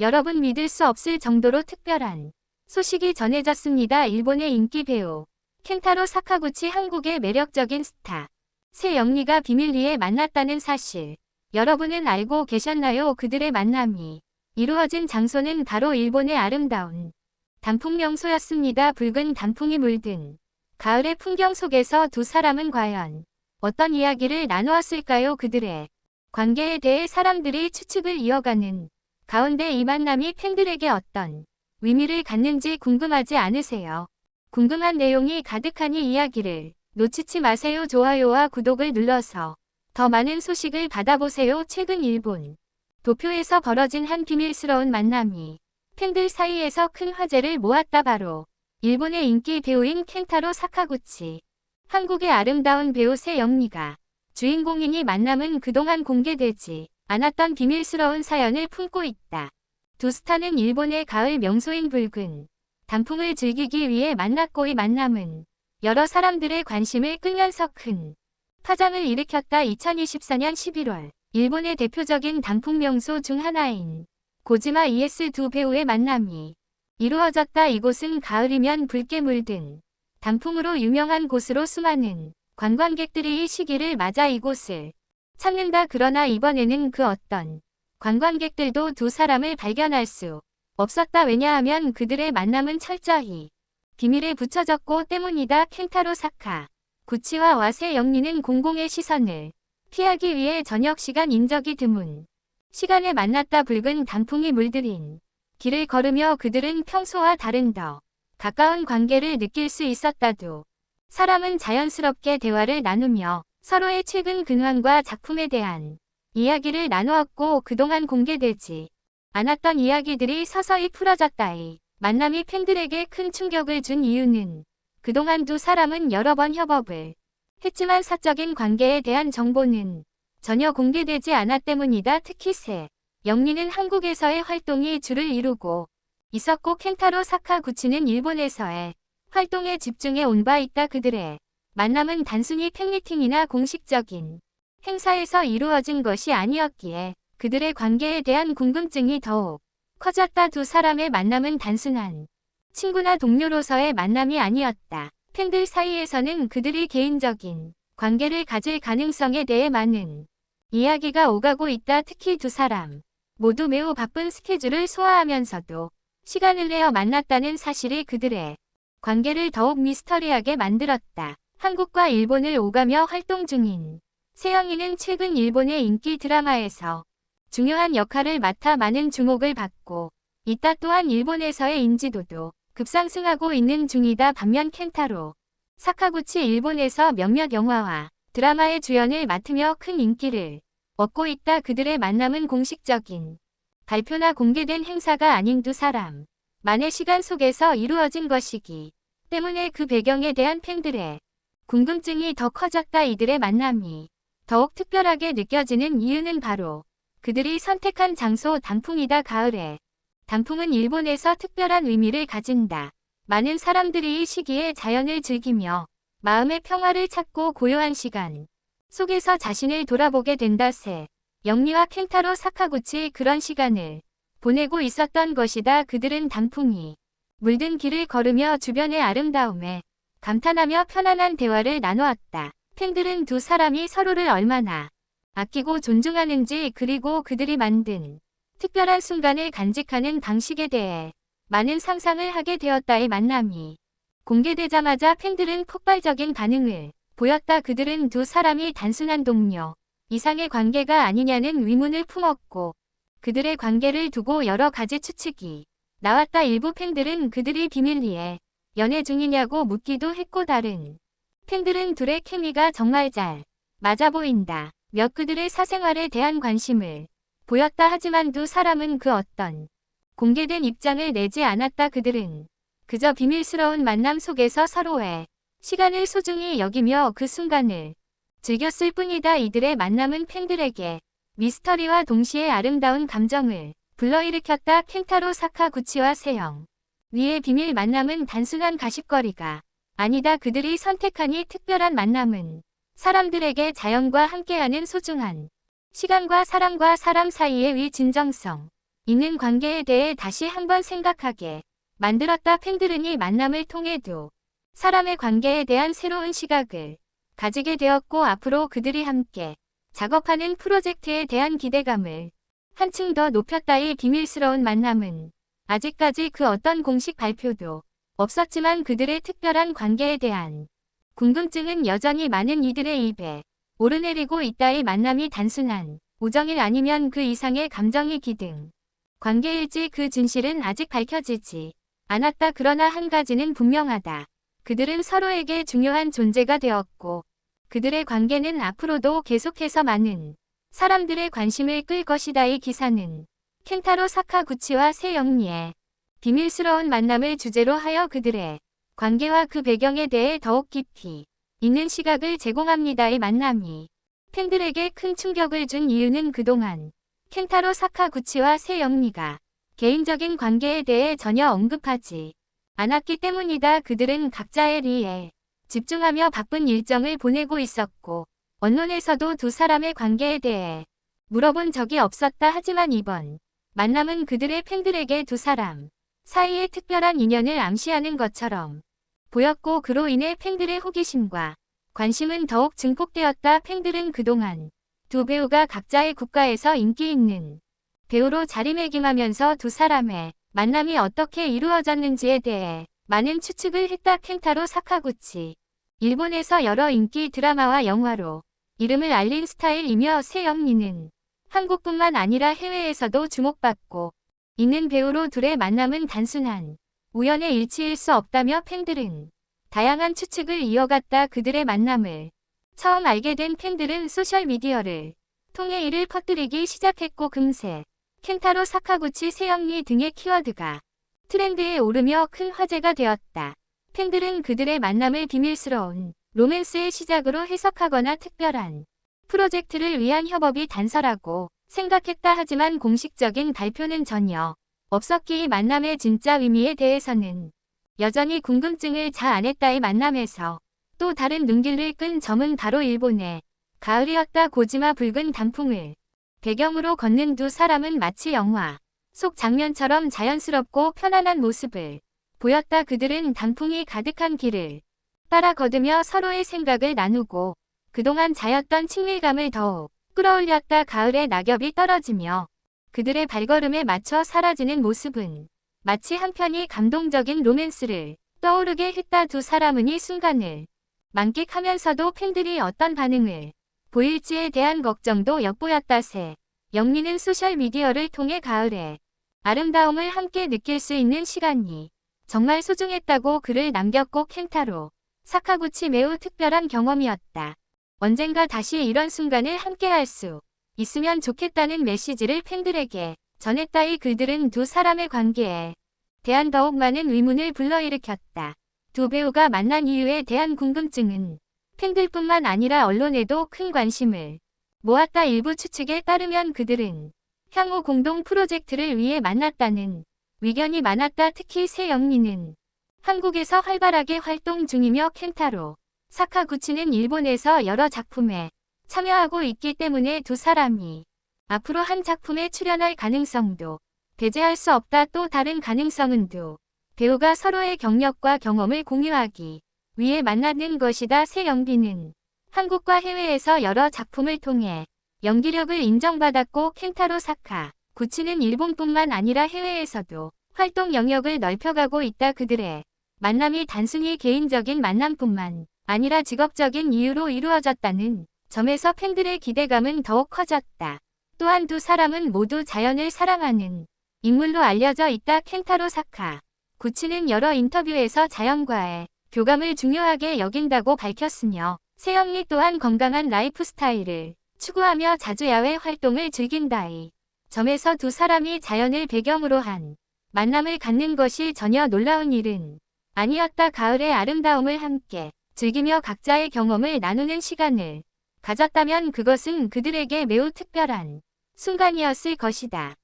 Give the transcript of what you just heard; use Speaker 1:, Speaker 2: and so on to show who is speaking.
Speaker 1: 여러분 믿을 수 없을 정도로 특별한 소식이 전해졌습니다. 일본의 인기 배우 켄타로 사카구치, 한국의 매력적인 스타 세영리가 비밀리에 만났다는 사실 여러분은 알고 계셨나요? 그들의 만남이 이루어진 장소는 바로 일본의 아름다운 단풍 명소였습니다. 붉은 단풍이 물든 가을의 풍경 속에서 두 사람은 과연 어떤 이야기를 나누었을까요? 그들의 관계에 대해 사람들이 추측을 이어가는 가운데 이 만남이 팬들에게 어떤 의미를 갖는지 궁금하지 않으세요? 궁금한 내용이 가득한 이 이야기를 놓치지 마세요. 좋아요와 구독을 눌러서 더 많은 소식을 받아보세요. 최근 일본 도쿄에서 벌어진 한 비밀스러운 만남이 팬들 사이에서 큰 화제를 모았다. 바로 일본의 인기 배우인 켄타로 사카구치, 한국의 아름다운 배우 세영리가 주인공인 이 만남은 그동안 공개되지 않았던 비밀스러운 사연을 품고 있다. 두 스타는 일본의 가을 명소인 붉은 단풍을 즐기기 위해 만났고 이 만남은 여러 사람들의 관심을 끌면서 큰 파장을 일으켰다. 2024년 11월 일본의 대표적인 단풍 명소 중 하나인 고지마 ES 두 배우의 만남이 이루어졌다. 이곳은 가을이면 붉게 물든 단풍으로 유명한 곳으로 수많은 관광객들이 이 시기를 맞아 이곳을 찾는다. 그러나 이번에는 그 어떤 관광객들도 두 사람을 발견할 수 없었다. 왜냐하면 그들의 만남은 철저히 비밀에 붙여졌고 때문이다. 켄타로 사카 구치와 와세영리는 공공의 시선을 피하기 위해 저녁 시간 인적이 드문 시간에 만났다. 붉은 단풍이 물들인 길을 걸으며 그들은 평소와 다른 더 가까운 관계를 느낄 수 있었다도 사람은 자연스럽게 대화를 나누며 서로의 최근 근황과 작품에 대한 이야기를 나누었고 그동안 공개되지 않았던 이야기들이 서서히 풀어졌다. 이 만남이 팬들에게 큰 충격을 준 이유는 그동안 두 사람은 여러 번 협업을 했지만 사적인 관계에 대한 정보는 전혀 공개되지 않았기 때문이다. 특히 세영리는 한국에서의 활동이 주를 이루고 있었고 켄타로 사카구치는 일본에서의 활동에 집중해 온 바 있다. 그들의 만남은 단순히 팬미팅이나 공식적인 행사에서 이루어진 것이 아니었기에 그들의 관계에 대한 궁금증이 더욱 커졌다. 두 사람의 만남은 단순한 친구나 동료로서의 만남이 아니었다. 팬들 사이에서는 그들이 개인적인 관계를 가질 가능성에 대해 많은 이야기가 오가고 있다. 특히 두 사람 모두 매우 바쁜 스케줄을 소화하면서도 시간을 내어 만났다는 사실이 그들의 관계를 더욱 미스터리하게 만들었다. 한국과 일본을 오가며 활동 중인 세영이는 최근 일본의 인기 드라마에서 중요한 역할을 맡아 많은 주목을 받고 있다. 또한 일본에서의 인지도도 급상승하고 있는 중이다. 반면 켄타로 사카구치 일본에서 몇몇 영화와 드라마의 주연을 맡으며 큰 인기를 얻고 있다. 그들의 만남은 공식적인 발표나 공개된 행사가 아닌 두 사람 만의 시간 속에서 이루어진 것이기 때문에 그 배경에 대한 팬들의 궁금증이 더 커졌다. 이들의 만남이 더욱 특별하게 느껴지는 이유는 바로 그들이 선택한 장소 단풍이다. 가을에 단풍은 일본에서 특별한 의미를 가진다. 많은 사람들이 이 시기에 자연을 즐기며 마음의 평화를 찾고 고요한 시간 속에서 자신을 돌아보게 된다. 세영리와 켄타로 사카구치 그런 시간을 보내고 있었던 것이다. 그들은 단풍이 물든 길을 걸으며 주변의 아름다움에 감탄하며 편안한 대화를 나누었다. 팬들은 두 사람이 서로를 얼마나 아끼고 존중하는지 그리고 그들이 만든 특별한 순간을 간직하는 방식에 대해 많은 상상을 하게 되었다. 이 만남이 공개되자마자 팬들은 폭발적인 반응을 보였다. 그들은 두 사람이 단순한 동료 이상의 관계가 아니냐는 의문을 품었고 그들의 관계를 두고 여러 가지 추측이 나왔다. 일부 팬들은 그들이 비밀리에 연애 중이냐고 묻기도 했고 다른 팬들은 둘의 케미가 정말 잘 맞아 보인다. 몇 그들의 사생활에 대한 관심을 보였다. 하지만 두 사람은 그 어떤 공개된 입장을 내지 않았다. 그들은 그저 비밀스러운 만남 속에서 서로의 시간을 소중히 여기며 그 순간을 즐겼을 뿐이다. 이들의 만남은 팬들에게 미스터리와 동시에 아름다운 감정을 불러일으켰다. 켄타로 사카구치와 세영리의 비밀 만남은 단순한 가십거리가 아니다. 그들이 선택한 이 특별한 만남은 사람들에게 자연과 함께하는 소중한 시간과 사람과 사람 사이의 진정성, 있는 관계에 대해 다시 한번 생각하게 만들었다. 팬들은 이 만남을 통해도 사람의 관계에 대한 새로운 시각을 가지게 되었고, 앞으로 그들이 함께 작업하는 프로젝트에 대한 기대감을 한층 더 높였다. 이 비밀스러운 만남은 아직까지 그 어떤 공식 발표도 없었지만 그들의 특별한 관계에 대한 궁금증은 여전히 많은 이들의 입에 오르내리고 있다. 이 만남이 단순한 우정일 아니면 그 이상의 감정이 기등 관계일지 그 진실은 아직 밝혀지지 않았다. 그러나 한 가지는 분명하다. 그들은 서로에게 중요한 존재가 되었고, 그들의 관계는 앞으로도 계속해서 많은 사람들의 관심을 끌 것이다. 이 기사는 켄타로 사카구치와 세영리의 비밀스러운 만남을 주제로 하여 그들의 관계와 그 배경에 대해 더욱 깊이 있는 시각을 제공합니다. 이 만남이 팬들에게 큰 충격을 준 이유는 그동안 켄타로 사카구치와 세영리가 개인적인 관계에 대해 전혀 언급하지 않았기 때문이다. 그들은 각자의 일에 집중하며 바쁜 일정을 보내고 있었고, 언론에서도 두 사람의 관계에 대해 물어본 적이 없었다. 하지만 이번 만남은 그들의 팬들에게 두 사람 사이의 특별한 인연을 암시하는 것처럼 보였고, 그로 인해 팬들의 호기심과 관심은 더욱 증폭되었다. 팬들은 그동안 두 배우가 각자의 국가에서 인기 있는 배우로 자리매김하면서 두 사람의 만남이 어떻게 이루어졌는지에 대해 많은 추측을 했다. 켄타로 사카구치, 일본에서 여러 인기 드라마와 영화로 이름을 알린 스타일이며 세영리는 한국뿐만 아니라 해외에서도 주목받고 있는 배우로 둘의 만남은 단순한 우연의 일치일 수 없다며 팬들은 다양한 추측을 이어갔다. 그들의 만남을 처음 알게 된 팬들은 소셜미디어를 통해 이를 퍼뜨리기 시작했고, 금세 켄타로 사카구치, 세영리 등의 키워드가 트렌드에 오르며 큰 화제가 되었다. 팬들은 그들의 만남을 비밀스러운 로맨스의 시작으로 해석하거나 특별한 프로젝트를 위한 협업이 단서라고 생각했다. 하지만 공식적인 발표는 전혀 없었기에 만남의 진짜 의미에 대해서는 여전히 궁금증을 자 안했다. 이 만남에서 또 다른 눈길을 끈 점은 바로 일본의 가을이었다. 고지마 붉은 단풍을 배경으로 걷는 두 사람은 마치 영화 속 장면처럼 자연스럽고 편안한 모습을 보였다. 그들은 단풍이 가득한 길을 따라 걸으며 서로의 생각을 나누고 그동안 자였던 친밀감을 더욱 끌어올렸다. 가을의 낙엽이 떨어지며 그들의 발걸음에 맞춰 사라지는 모습은 마치 한편이 감동적인 로맨스를 떠오르게 했다. 두 사람은 이 순간을 만끽하면서도 팬들이 어떤 반응을 보일지에 대한 걱정도 엿보였다. 세영리는 소셜미디어를 통해 가을의 아름다움을 함께 느낄 수 있는 시간이 정말 소중했다고 글을 남겼고, 켄타로 사카구치 매우 특별한 경험이었다. 언젠가 다시 이런 순간을 함께 할 수 있으면 좋겠다는 메시지를 팬들에게 전했다. 이 글들은 두 사람의 관계에 대한 더욱 많은 의문을 불러일으켰다. 두 배우가 만난 이유에 대한 궁금증은 팬들뿐만 아니라 언론에도 큰 관심을 모았다. 일부 추측에 따르면 그들은 향후 공동 프로젝트를 위해 만났다는 의견이 많았다. 특히 세영리는 한국에서 활발하게 활동 중이며 켄타로 사카구치는 일본에서 여러 작품에 참여하고 있기 때문에 두 사람이 앞으로 한 작품에 출연할 가능성도 배제할 수 없다. 또 다른 가능성은 두 배우가 서로의 경력과 경험을 공유하기 위해 만나는 것이다. 세영리는 한국과 해외에서 여러 작품을 통해 연기력을 인정받았고, 켄타로 사카구치는 일본뿐만 아니라 해외에서도 활동 영역을 넓혀가고 있다. 그들의 만남이 단순히 개인적인 만남뿐만 아니라 직업적인 이유로 이루어졌다는 점에서 팬들의 기대감은 더욱 커졌다. 또한 두 사람은 모두 자연을 사랑하는 인물로 알려져 있다. 켄타로 사카구치는 여러 인터뷰에서 자연과의 교감을 중요하게 여긴다고 밝혔으며, 세영리 또한 건강한 라이프 스타일을 추구하며 자주 야외 활동을 즐긴다. 이 점에서 두 사람이 자연을 배경으로 한 만남을 갖는 것이 전혀 놀라운 일은 아니었다. 가을의 아름다움을 함께 즐기며 각자의 경험을 나누는 시간을 가졌다면 그것은 그들에게 매우 특별한 순간이었을 것이다.